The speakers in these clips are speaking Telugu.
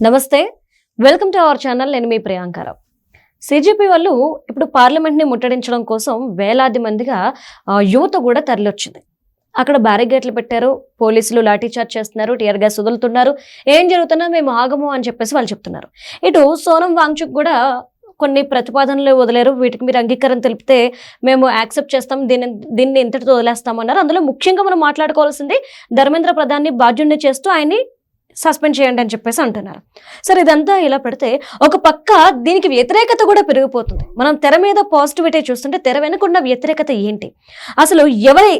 నమస్తే, వెల్కమ్ టు అవర్ ఛానల్. నేను మీ ప్రియాంకారావు. సిజేపీ వాళ్ళు ఇప్పుడు పార్లమెంట్ని ముట్టడించడం కోసం వేలాది మందిగా యువత కూడా తరలివచ్చింది. అక్కడ బ్యారిగేట్లు పెట్టారు, పోలీసులు లాఠీచార్జ్ చేస్తున్నారు, టీఆర్ గ్యాస్ వదులుతున్నారు. ఏం జరుగుతున్నా మేము ఆగము అని చెప్పేసి వాళ్ళు చెప్తున్నారు. ఇటు సోనం వాంగ్చుక్ కూడా కొన్ని ప్రతిపాదనలు వదిలేరు, వీటికి మీరు అంగీకారం తెలిపితే మేము యాక్సెప్ట్ చేస్తాం, దీన్ని ఇంతటితో వదిలేస్తామన్నారు. అందులో ముఖ్యంగా మనం మాట్లాడుకోవాల్సింది ధర్మేంద్ర ప్రధాన్ని బాధ్యుడిని చేస్తూ ఆయన్ని సస్పెండ్ చేయండి అని చెప్పేసి అంటున్నారు. సరే, ఇదంతా ఇలా పెడితే ఒక పక్క దీనికి వ్యతిరేకత కూడా పెరిగిపోతుంది. మనం తెర మీద పాజిటివిటీ చూస్తుంటే తెర వెనుకున్న వ్యతిరేకత ఏంటి, అసలు ఎవరి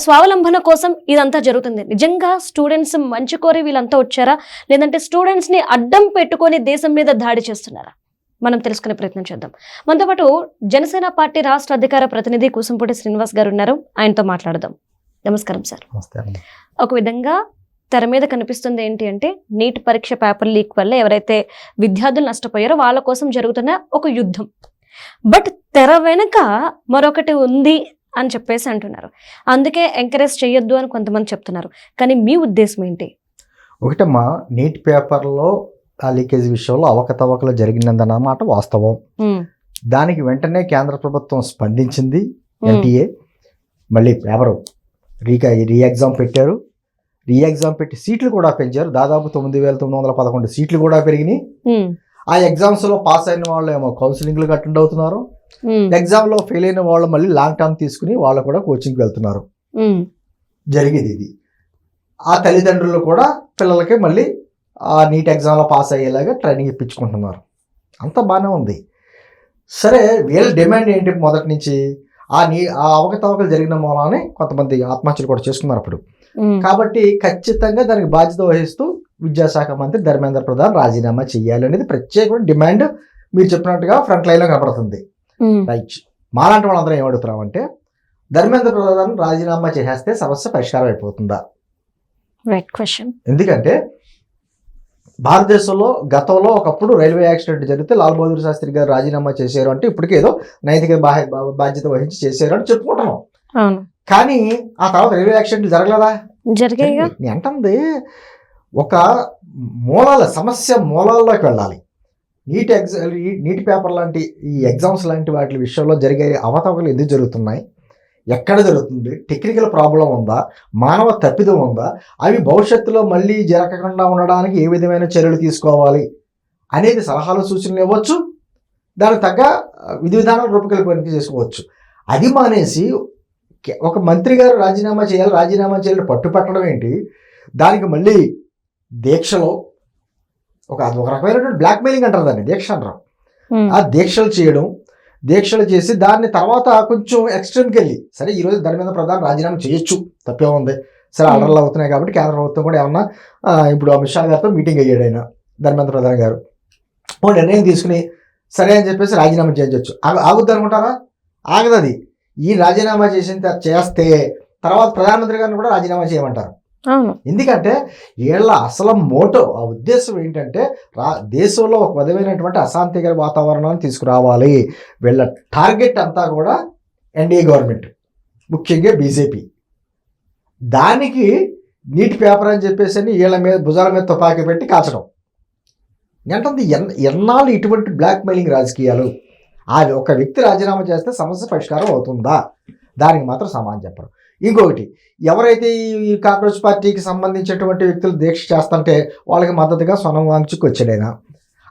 స్వావలంబన కోసం ఇదంతా జరుగుతుంది? నిజంగా స్టూడెంట్స్ మంచి కోరి వీళ్ళంతా వచ్చారా, లేదంటే స్టూడెంట్స్ ని అడ్డం పెట్టుకొని దేశం మీద దాడి చేస్తున్నారా? మనం తెలుసుకునే ప్రయత్నం చేద్దాం. మనతో పాటు జనసేన పార్టీ రాష్ట్ర అధికార ప్రతినిధి కూసంపూడి శ్రీనివాస్ గారు ఉన్నారు, ఆయనతో మాట్లాడదాం. నమస్కారం సార్. ఒక విధంగా తెర మీద కనిపిస్తుంది ఏంటి అంటే, నీట్ పరీక్ష పేపర్ లీక్ వల్ల ఎవరైతే విద్యార్థులు నష్టపోయారో వాళ్ళ కోసం జరుగుతున్న ఒక యుద్ధం. బట్ తెర వెనుక మరొకటి ఉంది అని చెప్పేసి అంటున్నారు. అందుకే ఎంకరేజ్ చేయొద్దు అని కొంతమంది చెప్తున్నారు. కానీ మీ ఉద్దేశం ఏంటి? ఒకటమ్మా, నీట్ పేపర్లో ఆ లీకేజ్ విషయంలో అవకతవకలు జరిగినందన్నమాట వాస్తవం. దానికి వెంటనే కేంద్ర ప్రభుత్వం స్పందించింది. ఎన్టీఏ మళ్ళీ పేపరు రీ ఎగ్జామ్ పెట్టారు. రీ ఎగ్జామ్ పెట్టి సీట్లు కూడా పెంచారు. దాదాపు 9,911 సీట్లు కూడా పెరిగినాయి. ఆ ఎగ్జామ్స్ లో పాస్ అయిన వాళ్ళు ఏమో కౌన్సిలింగ్లకు అటెండ్ అవుతున్నారు. ఎగ్జామ్ లో ఫెయిల్ అయిన వాళ్ళు మళ్ళీ లాంగ్ టర్మ్ తీసుకుని వాళ్ళు కూడా కోచింగ్కి వెళ్తున్నారు. జరిగేది ఇది. ఆ తల్లిదండ్రులు కూడా పిల్లలకి మళ్ళీ ఆ నీట్ ఎగ్జామ్లో పాస్ అయ్యేలాగా ట్రైనింగ్ ఇప్పించుకుంటున్నారు. అంత బాగానే ఉంది. సరే, వీళ్ళ డిమాండ్ ఏంటి? మొదటి నుంచి ఆ అవకతవకలు జరిగిన మూలాన్ని కొంతమంది ఆత్మహత్యలు కూడా చేసుకున్నారు అప్పుడు. కాబట్టి ఖచ్చితంగా దానికి బాధ్యత వహిస్తూ విద్యాశాఖ మంత్రి ధర్మేంద్ర ప్రధాన్ రాజీనామా చేయాలి అనేది ప్రత్యేకమైన డిమాండ్ మీరు చెప్పినట్టుగా ఫ్రంట్ లైన్లో కనపడుతుంది. రైట్. మాలాంటి వాళ్ళందరం ఏమడుగుతున్నామంటే, ధర్మేంద్ర ప్రధాన్ రాజీనామా చేసేస్తే సమస్య పరిష్కారం అయిపోతుందా? Right question. ఎందుకంటే భారతదేశంలో గతంలో ఒకప్పుడు రైల్వే యాక్సిడెంట్ జరిగితే లాల్ బహదూర్ శాస్త్రి గారు రాజీనామా చేశారు అంటే ఇప్పటికే ఏదో నైతిక బాధ్యత వహించి చేశారు అని చెప్పుకుంటున్నాం. కానీ ఆ తర్వాత రైల్వే యాక్సిడెంట్లు జరగలేదా? జరిగాయి. నేను అంటుంది ఒక సమస్య మూలాల్లోకి వెళ్ళాలి. నీట్ పేపర్ లాంటి ఈ ఎగ్జామ్స్ లాంటి వాటి విషయంలో జరిగే అవతవకలు ఎందుకు జరుగుతున్నాయి, ఎక్కడ జరుగుతుంది, టెక్నికల్ ప్రాబ్లం ఉందా, మానవ తప్పిదం ఉందా, అవి భవిష్యత్తులో మళ్ళీ జరగకుండా ఉండడానికి ఏ విధమైన చర్యలు తీసుకోవాలి అనేది సలహాలు సూచనలు ఇవ్వచ్చు. దానికి తగ్గ విధి విధానాలు రూపకల్పన చేసుకోవచ్చు. అది మానేసి ఒక మంత్రి గారు రాజీనామా చేయాలి పట్టుపట్టడం ఏంటి? దానికి మళ్ళీ దీక్షలో ఒక రకమైనటువంటి బ్లాక్మెయిలింగ్ అంటారు, దాన్ని దీక్ష అంటారు. ఆ దీక్షలు చేసి దాన్ని తర్వాత కొంచెం ఎక్స్ట్రీమ్కి వెళ్ళి, సరే ఈరోజు ధర్మేంద్ర ప్రధాన్ రాజీనామా చేయొచ్చు, తప్పే ఉంది. సరే, ఆర్డర్లు అవుతున్నాయి కాబట్టి కేంద్ర ప్రభుత్వం కూడా ఏమన్నా ఇప్పుడు అమిత్ షా గారితో మీటింగ్ అయ్యాడు ఆయన ధర్మేంద్ర ప్రధాన్ గారు. ఓ నిర్ణయం తీసుకుని సరే అని చెప్పేసి రాజీనామా చేయొచ్చు. ఆగుద్ది అనుకుంటారా? ఆగదు. అది ఈ రాజీనామా చేస్తే తర్వాత ప్రధానమంత్రి గారిని కూడా రాజీనామా చేయమంటారు. ఎందుకంటే వీళ్ళ అసలు మోటో, ఆ ఉద్దేశం ఏంటంటే దేశంలో ఒక విధమైనటువంటి అశాంతికర వాతావరణాన్ని తీసుకురావాలి. వీళ్ళ టార్గెట్ అంతా కూడా ఎన్డీఏ గవర్నమెంట్, ముఖ్యంగా బీజేపీ. దానికి నీట్ పేపర్ అని చెప్పేసి వీళ్ళ మీద భుజాల మీద తుపాకీ పెట్టి కాల్చడం. ఏంటంటే ఎన్నాళ్ళు ఇటువంటి బ్లాక్ మెయిలింగ్ రాజకీయాలు? అది ఒక వ్యక్తి రాజీనామా చేస్తే సమస్య పరిష్కారం అవుతుందా? దానికి మాత్రం సమాధానం చెప్పరు. ఇంకొకటి, ఎవరైతే ఈ కాంగ్రెస్ పార్టీకి సంబంధించినటువంటి వ్యక్తులు దీక్ష చేస్తుంటే వాళ్ళకి మద్దతుగా సోనం వాంగ్చుక్ వచ్చాడైనా,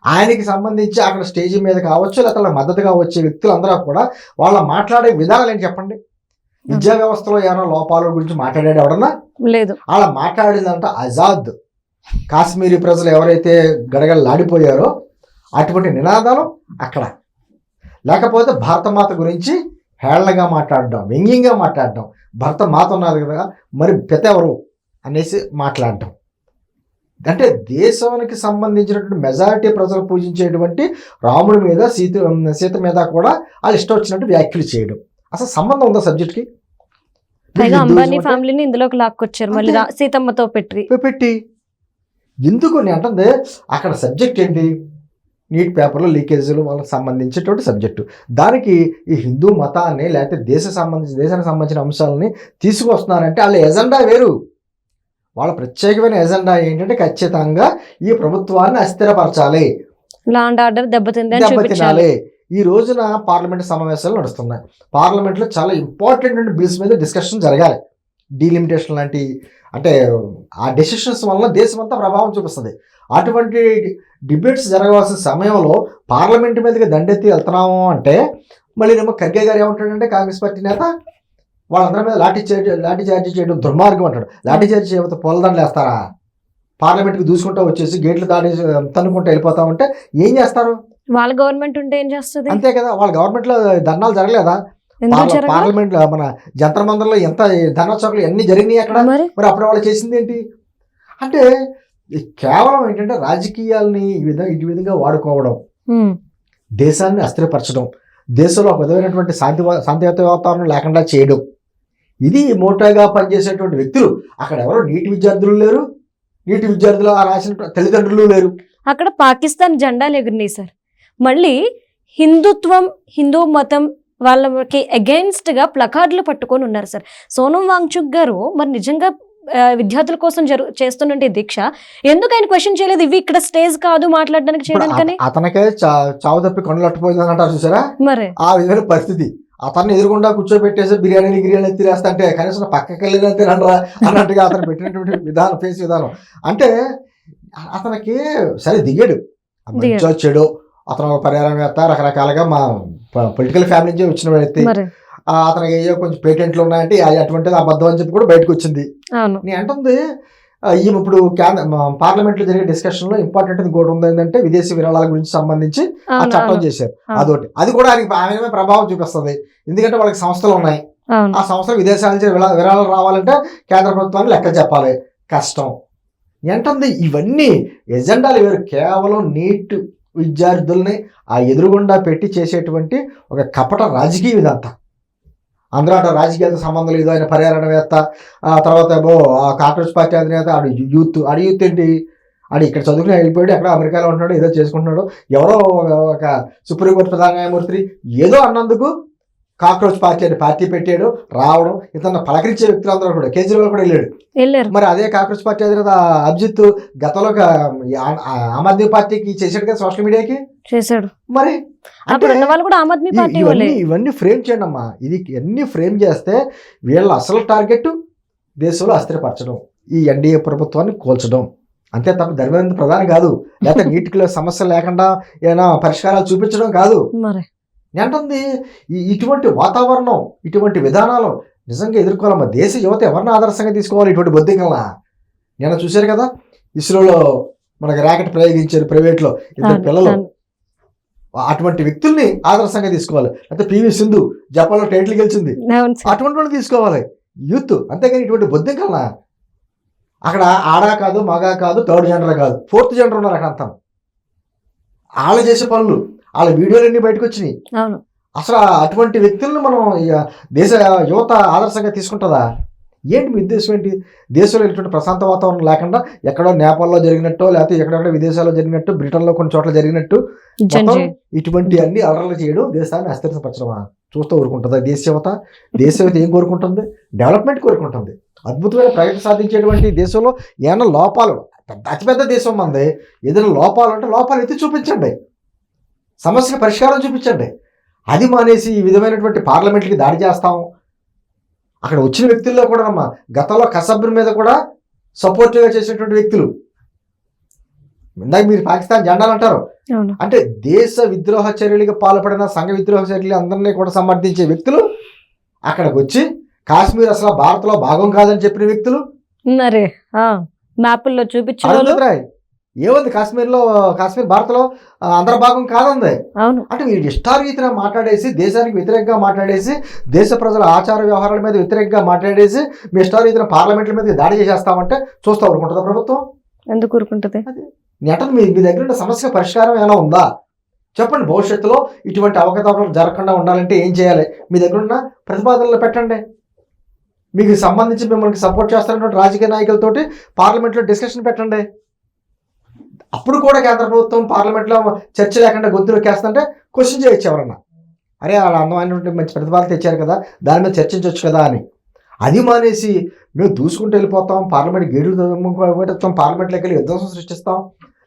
ఆయనకి సంబంధించి అక్కడ స్టేజీ మీద కావచ్చు లేకపోతే మద్దతుగా వచ్చే వ్యక్తులు అందరూ కూడా వాళ్ళ మాట్లాడే విధానాలు ఏంటి చెప్పండి? విద్యా వ్యవస్థలో ఏమైనా లోపాల గురించి మాట్లాడాడు ఎవడన్నా? లేదు. అలా మాట్లాడిందంటే ఆజాద్ కాశ్మీరీ ప్రజలు ఎవరైతే గడగడలాడిపోయారో అటువంటి నినాదాలు అక్కడ. లేకపోతే భారతమాత గురించి హేళనగా మాట్లాడడం, వ్యంగ్యంగా మాట్లాడడం, భరతమాత ఉన్నది కదా మరి పెద్ద ఎవరు అనేసి మాట్లాడడం. అంటే దేశానికి సంబంధించినటువంటి మెజారిటీ ప్రజలు పూజించేటువంటి రాముడి మీద సీత మీద కూడా వాళ్ళు ఇష్టం వచ్చినట్టు వ్యాఖ్యలు చేయడం. అసలు సంబంధం ఉందా సబ్జెక్ట్కి? అంబానీ ఫ్యామిలీని ఇందులోకి లాక్కొచ్చారు మళ్ళీ సీతమ్మతో పెట్టి. ఎందుకు నేను అంటుంది అక్కడ సబ్జెక్ట్ ఏంటి? నీట్ పేపర్లో లీకేజీలు వాళ్ళకి సంబంధించేటువంటి సబ్జెక్టు. దానికి ఈ హిందూ మతాన్ని లేకపోతే దేశానికి సంబంధించిన అంశాలని తీసుకొస్తున్నారంటే వాళ్ళ ఎజెండా వేరు. వాళ్ళ ప్రత్యేకమైన ఎజెండా ఏంటంటే ఖచ్చితంగా ఈ ప్రభుత్వాన్ని అస్థిరపరచాలి, లా అండ్ ఆర్డర్ దెబ్బతింది అని చూపించాలి. దెబ్బతినాలి. ఈ రోజున పార్లమెంట్ సమావేశాలు నడుస్తున్నాయి. పార్లమెంట్లో చాలా ఇంపార్టెంట్ బిల్స్ మీద డిస్కషన్ జరగాలి. డీలిమిటేషన్ లాంటి, అంటే ఆ డెసిషన్స్ వల్ల దేశం అంతా ప్రభావం చూపిస్తుంది. అటువంటి డిబేట్స్ జరగవలసిన సమయంలో పార్లమెంట్ మీదకి దండెత్తి వెళ్తున్నాము అంటే మళ్ళీ ఏమో ఖర్గే గారు ఏమంటాడంటే, కాంగ్రెస్ పార్టీ నేత, వాళ్ళందరి మీద లాఠీ చార్జీ చేయడం దుర్మార్గం అంటాడు. లాఠీ చార్జీ చేయకపోతే పొలదండలు వేస్తారా? పార్లమెంట్కి దూసుకుంటూ వచ్చేసి గేట్లు దాడి తన్నుకుంటూ వెళ్ళిపోతా ఉంటే ఏం చేస్తారు? వాళ్ళ గవర్నమెంట్ ఉంటే ఏం చేస్తుంది? అంతే కదా. వాళ్ళ గవర్నమెంట్లో ధర్నాలు జరగలేదా? పార్లమెంట్ మన జంతర్ మందర్లో ఎంత ధర్నా చౌకలు ఎన్ని జరిగినాయి అక్కడ. మరి అప్పుడు వాళ్ళు చేసింది ఏంటి అంటే కేవలం ఏంటంటే రాజకీయాలని ఈ విధంగా వాడుకోవడం, దేశాన్ని అస్థిరపరచడం, దేశంలో ఒక విధమైనటువంటి శాంతియుత వాతావరణం లేకుండా చేయడం, ఇది మోటాగా పనిచేసేటువంటి వ్యక్తులు. అక్కడ ఎవరో నీటి విద్యార్థులు లేరు, నీటి విద్యార్థులు రాసిన తల్లిదండ్రులు లేరు. అక్కడ పాకిస్తాన్ జెండాలు ఎగిరినాయి సార్. మళ్ళీ హిందుత్వం, హిందూ మతం వాళ్ళకి అగెయిన్స్ట్ గా ప్లకార్డులు పట్టుకొని ఉన్నారు సార్. సోనం వాంగ్చుక్ గారు మరి నిజంగా విద్యార్థుల కోసం చేస్తున్నట్టు దీక్ష ఎందుకు ఆయన క్వశ్చన్ చేయలేదు? ఇవి ఇక్కడ స్టేజ్ కాదు మాట్లాడడానికి, చేయడానికి. అతనికే చావు తప్పి కొండలట్టుపోయింది అంటారు చూసారా, మరి ఆ విధమైన పరిస్థితి. అతన్ని ఎదురుగుండా కూర్చోబెట్టేసి బిర్యానీ తినేస్తా అంటే కనీసం పక్కకి వెళ్ళినా తినరా అన్నట్టుగా అతను పెట్టినటువంటి విధానం, ఫేస్ విధానం. అంటే అతనికి సరే దిగాడు, చెడు, అతను పర్యావరణవేత్త, రకరకాలుగా మా పొలిటికల్ ఫ్యామిలీ నుంచి వచ్చిన వ్యక్తి, అతనికి ఏయో కొంచెం పేటెంట్లు ఉన్నాయంటే అటువంటిది అబద్ధం అని చెప్పి కూడా బయటకు వచ్చింది. నేను అంటుంది ఈమె ఇప్పుడు పార్లమెంట్లో జరిగే డిస్కషన్ లో ఇంపార్టెంట్ ఇంకోటి ఉంది ఏంటంటే విదేశీ విరాళాల గురించి సంబంధించి ఆ చట్టం చేశారు. అదొకటి, అది కూడా ఆయన ప్రభావం చూపిస్తుంది. ఎందుకంటే వాళ్ళకి సంస్థలు ఉన్నాయి, ఆ సంస్థలు విదేశాల నుంచి విరాళాలు రావాలంటే కేంద్ర ప్రభుత్వాన్ని లెక్క చెప్పాలి, కష్టం. ఏంటుంది ఇవన్నీ ఎజెండాలు వేరు. కేవలం నీట్ విద్యార్థుల్ని ఆ ఎదురుగుండా పెట్టి చేసేటువంటి ఒక కపట రాజకీయ ఇదంతా. అందులో అటు రాజకీయాలతో సంబంధం లేదు. ఆయన పర్యావరణవేత్త, తర్వాత ఏమో కాంగ్రెస్ పార్టీ అధినేత, ఆడు యూత్ ఏంటి, ఆడు ఇక్కడ చదువుకుని వెళ్ళిపోయాడు, ఎక్కడ అమెరికాలో ఉంటున్నాడు, ఏదో చేసుకుంటున్నాడు. ఎవరో ఒక సుప్రీంకోర్టు ప్రధాన న్యాయమూర్తి ఏదో అన్నందుకు కాక్రోచ్ పార్టీ అని పార్టీ పెట్టాడు, రావడం, ఇతను పలకరించే వ్యక్తులందరూ కూడా, కేజ్రీవాల్ కూడా వెళ్ళాడు. మరి అదే కాక్రోచ్ పార్టీ అధినేత అభిజిత్ గతంలో ఆమ్ ఆద్మీ పార్టీకి చేశాడు కదా, సోషల్ మీడియాకి చేశాడు. మరి ఇవన్నీ ఫ్రేమ్ చేయండి అమ్మా. ఇది అన్ని ఫ్రేమ్ చేస్తే వీళ్ళ అసలు టార్గెట్ దేశంలో అస్థిరపరచడం, ఈ ఎన్డీఏ ప్రభుత్వాన్ని కూల్చడం, అంతే తప్ప ధర్మేంద్ర ప్రధాని కాదు, లేకపోతే నీటిలో సమస్య లేకుండా ఏమైనా పరిష్కారాలు చూపించడం కాదు. ఏంటుంది ఇటువంటి వాతావరణం, ఇటువంటి విధానాలు నిజంగా ఎదుర్కోవాలమ్మా. దేశ యువత ఎవరిని ఆదర్శంగా తీసుకోవాలి? ఇటువంటి బొద్దింకల్లా నేను చూశారు కదా, ఇస్రోలో మనకి ర్యాకెట్ ప్రయోగించారు ప్రైవేట్లో, ఇద్దరు పిల్లలు. అటువంటి వ్యక్తుల్ని ఆదర్శంగా తీసుకోవాలి. అయితే పివి సింధు జపాన్లో టైటిల్ గెలిచింది, అటువంటి వాళ్ళు తీసుకోవాలి యూత్. అంతేగాని ఇటువంటి బొద్దింకల్లా అక్కడ ఆడా కాదు, మగా కాదు, థర్డ్ జెండర్ కాదు, ఫోర్త్ జెండర్ ఉన్నారు అక్కడ అంతా. వాళ్ళు చేసే పనులు, వాళ్ళ వీడియోలన్నీ బయటకు వచ్చినాయి. అసలు అటువంటి వ్యక్తులను మనం దేశ యువత ఆదర్శంగా తీసుకుంటుందా? ఏంటి మీ ఉద్దేశం ఏంటి? దేశంలో ఇటువంటి ప్రశాంత వాతావరణం లేకుండా ఎక్కడో నేపాల్లో జరిగినట్టు, లేకపోతే ఎక్కడెక్కడ విదేశాల్లో జరిగినట్టు, బ్రిటన్లో కొన్ని చోట్ల జరిగినట్టు ఇటువంటి అన్ని అలర్లు చేయడం దేశాన్ని అస్థిరపరచడమా? చూస్తూ ఊరుకుంటుందా దేశ యువత? ఏం కోరుకుంటుంది? డెవలప్మెంట్ కోరుకుంటుంది. అద్భుతమైన ప్రగతి సాధించేటువంటి దేశంలో ఏమైనా లోపాలు, అతిపెద్ద దేశం మంది, ఏదైనా లోపాలు అంటే లోపాలు ఎత్తి చూపించండి, సమస్యకు పరిష్కారం చూపించండి. అది మానేసి ఈ విధమైనటువంటి పార్లమెంట్కి దాడి చేస్తాం. అక్కడ వచ్చిన వ్యక్తుల్లో కూడా గతంలో కసబ్ర్ మీద కూడా సపోర్టివ్గా చేసినటువంటి వ్యక్తులు, ఇందాక మీరు పాకిస్తాన్ జెండాలు అంటారు, అంటే దేశ విద్రోహ చర్యలకు పాల్పడిన సంఘ విద్రోహ చర్యలు అందరినీ కూడా సమర్థించే వ్యక్తులు అక్కడికి వచ్చి కాశ్మీర్ అసలు భారత్లో భాగం కాదని చెప్పిన వ్యక్తులు మ్యాప్ల్లో చూపించారు. ఏముంది కాశ్మీర్ భారత్లో అంతర్భాగం కాదంది. అంటే మీరు ఇష్టారీతిన మాట్లాడేసి, దేశానికి వ్యతిరేకంగా మాట్లాడేసి, దేశ ప్రజల ఆచార వ్యవహారాల మీద వ్యతిరేకంగా మాట్లాడేసి మీ ఇష్టారీతిన పార్లమెంట్ల మీద దాడి చేసేస్తామంటే చూస్తూ ఊరుకుంటుందా ప్రభుత్వం? ఎందుకు ఊరుకుంటుంది? నెటన్ మీ దగ్గర ఉన్న సమస్య పరిష్కారం ఏమైనా ఉందా చెప్పండి. భవిష్యత్తులో ఇటువంటి అవకతవకలు జరగకుండా ఉండాలంటే ఏం చేయాలి? మీ దగ్గర ఉన్న ప్రతిపాదనలు పెట్టండి. మీకు సంబంధించి మిమ్మల్ని సపోర్ట్ చేస్తున్నటువంటి రాజకీయ నాయకులతోటి పార్లమెంట్లో డిస్కషన్ పెట్టండి. అప్పుడు కూడా కేంద్ర ప్రభుత్వం పార్లమెంట్లో చర్చ లేకుండా గొంతులోకి వేస్తుంటే క్వశ్చన్ చేయొచ్చు ఎవరన్నా, అరే వాళ్ళ అందమైనటువంటి మంచి ప్రతిపాదన తెచ్చారు కదా, దాని మీద చర్చించవచ్చు కదా అని. అది మానేసి మేము దూసుకుంటూ వెళ్ళిపోతాం, పార్లమెంట్ గేట్లు పెట్టేస్తాం, పార్లమెంట్లోకి వెళ్ళి విధ్వంసం సృష్టిస్తాం,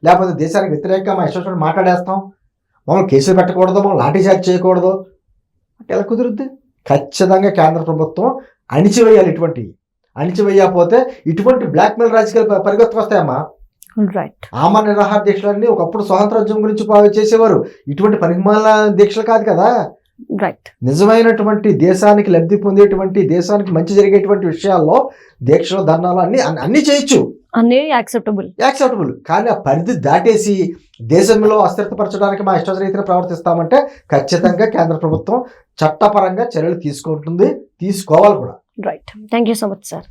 లేకపోతే దేశానికి వ్యతిరేకంగా మా ఇష్టం మాట్లాడేస్తాం, మమ్మల్ని కేసులు పెట్టకూడదు, మమ్మల్ని లాఠీ చార్జ్ చేయకూడదు అంటే ఎలా కుదురుద్ది? ఖచ్చితంగా కేంద్ర ప్రభుత్వం అణిచివేయాలి. అణిచివేయకపోతే ఇటువంటి బ్లాక్మెయిల్ రాజకీయాలు పరిగెత్తుకు వస్తాయమ్మా. రైట్. ఆమరణ నిరాహార దీక్షలన్నీ ఒకప్పుడు స్వాతంత్రోద్యమం గురించి చేసేవారు, ఇటువంటి పనికిమాల దీక్షలు కాదు కదా. రైట్. నిజమైనటువంటి దేశానికి లబ్ధి పొందేటువంటి, దేశానికి మంచి జరిగేటువంటి విషయాల్లో దీక్షలు, ధర్నాలు అన్ని చేయొచ్చు, అన్ని యాక్సెప్టబుల్. కానీ ఆ పరిధి దాటేసి దేశంలో అస్థిరపరచడానికి మా ఇష్టరీతిని ప్రవర్తిస్తామంటే ఖచ్చితంగా కేంద్ర ప్రభుత్వం చట్టపరంగా చర్యలు తీసుకుంటుంది, తీసుకోవాలి కూడా. Right. Thank you so much sir.